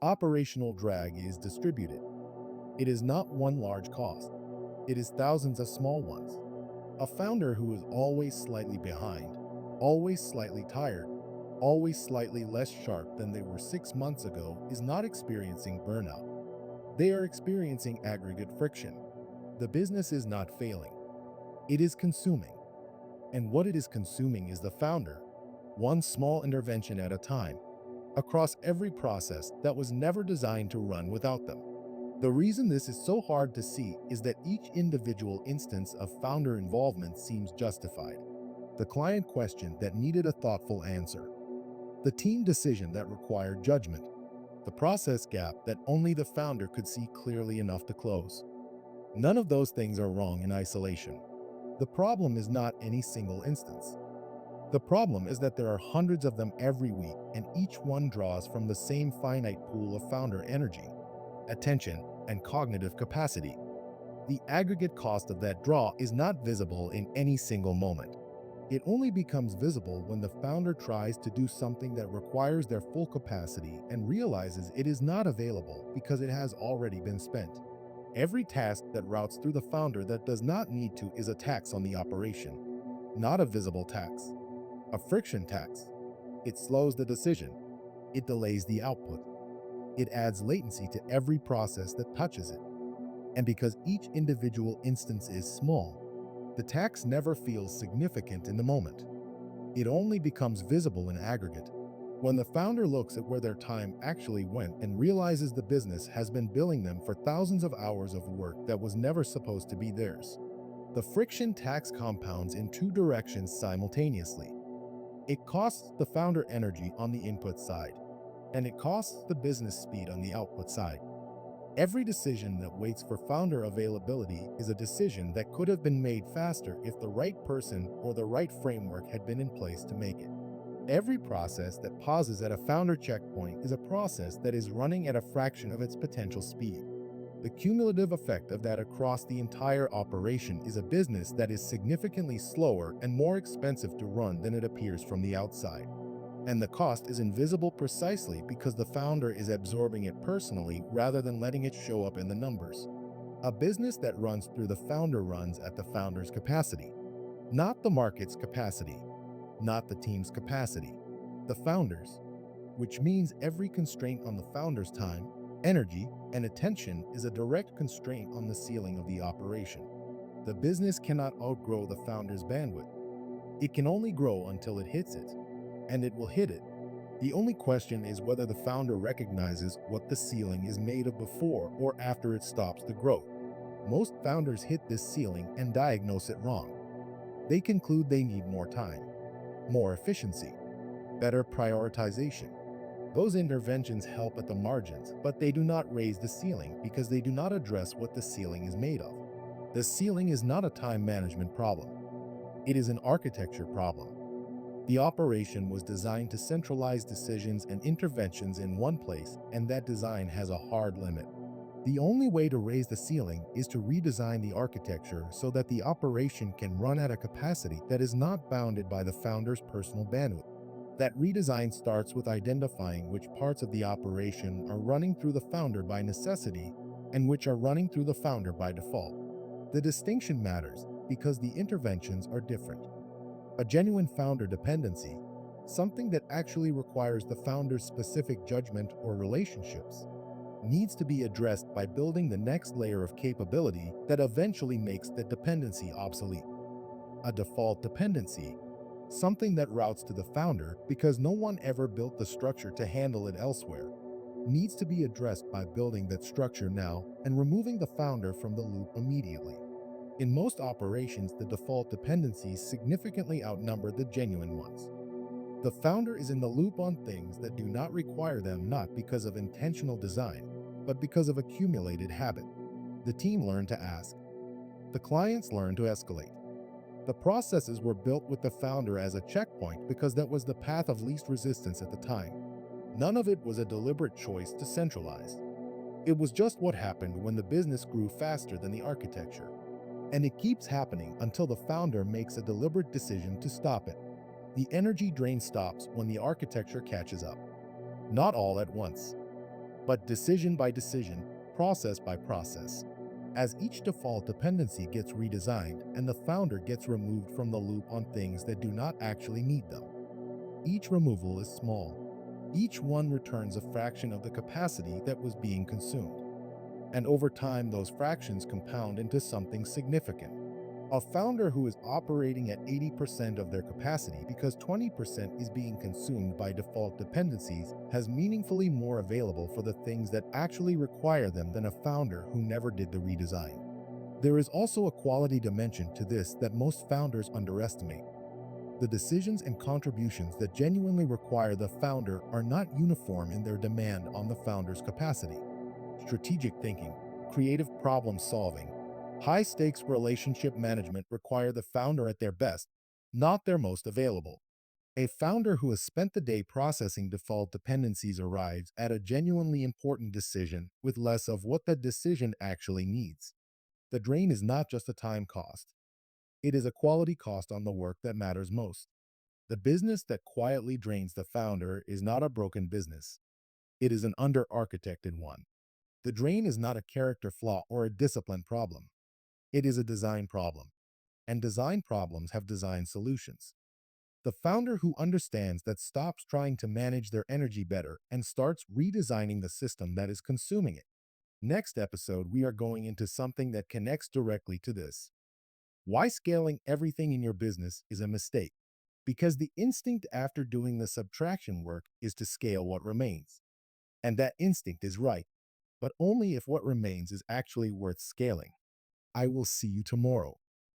Operational drag is distributed. It is not one large cost. It is thousands of small ones. A founder who is always slightly behind, always slightly tired, always slightly less sharp than they were 6 months ago is not experiencing burnout. They are experiencing aggregate friction. The business is not failing. It is consuming. And what it is consuming is the founder, one small intervention at a time, across every process that was never designed to run without them. The reason this is so hard to see is that each individual instance of founder involvement seems justified. The client question that needed a thoughtful answer. The team decision that required judgment. The process gap that only the founder could see clearly enough to close. None of those things are wrong in isolation. The problem is not any single instance. The problem is that there are hundreds of them every week, and each one draws from the same finite pool of founder energy, attention, and cognitive capacity. The aggregate cost of that draw is not visible in any single moment. It only becomes visible when the founder tries to do something that requires their full capacity and realizes it is not available because it has already been spent. Every task that routes through the founder that does not need to is a tax on the operation, not a visible tax. A friction tax. It slows the decision. It delays the output. It adds latency to every process that touches it. And because each individual instance is small, the tax never feels significant in the moment. It only becomes visible in aggregate when the founder looks at where their time actually went and realizes the business has been billing them for thousands of hours of work that was never supposed to be theirs. The friction tax compounds in two directions simultaneously. It costs the founder energy on the input side, and it costs the business speed on the output side. Every decision that waits for founder availability is a decision that could have been made faster if the right person or the right framework had been in place to make it. Every process that pauses at a founder checkpoint is a process that is running at a fraction of its potential speed. The cumulative effect of that across the entire operation is a business that is significantly slower and more expensive to run than it appears from the outside. And the cost is invisible precisely because the founder is absorbing it personally rather than letting it show up in the numbers. A business that runs through the founder runs at the founder's capacity, not the market's capacity, not the team's capacity, the founder's, which means every constraint on the founder's time, energy, and attention is a direct constraint on the ceiling of the operation. The business cannot outgrow the founder's bandwidth. It can only grow until it hits it, and it will hit it. The only question is whether the founder recognizes what the ceiling is made of before or after it stops the growth. Most founders hit this ceiling and diagnose it wrong. They conclude they need more time, more efficiency, better prioritization. Those interventions help at the margins, but they do not raise the ceiling because they do not address what the ceiling is made of. The ceiling is not a time management problem. It is an architecture problem. The operation was designed to centralize decisions and interventions in one place, and that design has a hard limit. The only way to raise the ceiling is to redesign the architecture so that the operation can run at a capacity that is not bounded by the founder's personal bandwidth. That redesign starts with identifying which parts of the operation are running through the founder by necessity and which are running through the founder by default. The distinction matters because the interventions are different. A genuine founder dependency, something that actually requires the founder's specific judgment or relationships, needs to be addressed by building the next layer of capability that eventually makes the dependency obsolete. A default dependency, something that routes to the founder because no one ever built the structure to handle it elsewhere, needs to be addressed by building that structure now and removing the founder from the loop immediately. In most operations, the default dependencies significantly outnumber the genuine ones. The founder is in the loop on things that do not require them, not because of intentional design, but because of accumulated habit. The team learned to ask. The clients learned to escalate. The processes were built with the founder as a checkpoint because that was the path of least resistance at the time. None of it was a deliberate choice to centralize. It was just what happened when the business grew faster than the architecture. And it keeps happening until the founder makes a deliberate decision to stop it. The energy drain stops when the architecture catches up. Not all at once. but decision by decision, process by process. As each default dependency gets redesigned and the founder gets removed from the loop on things that do not actually need them. Each removal is small. Each one returns a fraction of the capacity that was being consumed. And over time, those fractions compound into something significant. A founder who is operating at 80% of their capacity because 20% is being consumed by default dependencies has meaningfully more available for the things that actually require them than a founder who never did the redesign. There is also a quality dimension to this that most founders underestimate. The decisions and contributions that genuinely require the founder are not uniform in their demand on the founder's capacity. Strategic thinking, creative problem solving, high stakes relationship management require the founder at their best, not their most available. A founder who has spent the day processing default dependencies arrives at a genuinely important decision with less of what that decision actually needs. The drain is not just a time cost, it is a quality cost on the work that matters most. The business that quietly drains the founder is not a broken business, it is an under architected one. The drain is not a character flaw or a discipline problem. It is a design problem. And design problems have design solutions. The founder who understands that stops trying to manage their energy better and starts redesigning the system that is consuming it. Next episode, we are going into something that connects directly to this. Why scaling everything in your business is a mistake. Because the instinct after doing the subtraction work is to scale what remains. And that instinct is right, but only if what remains is actually worth scaling. I will see you tomorrow.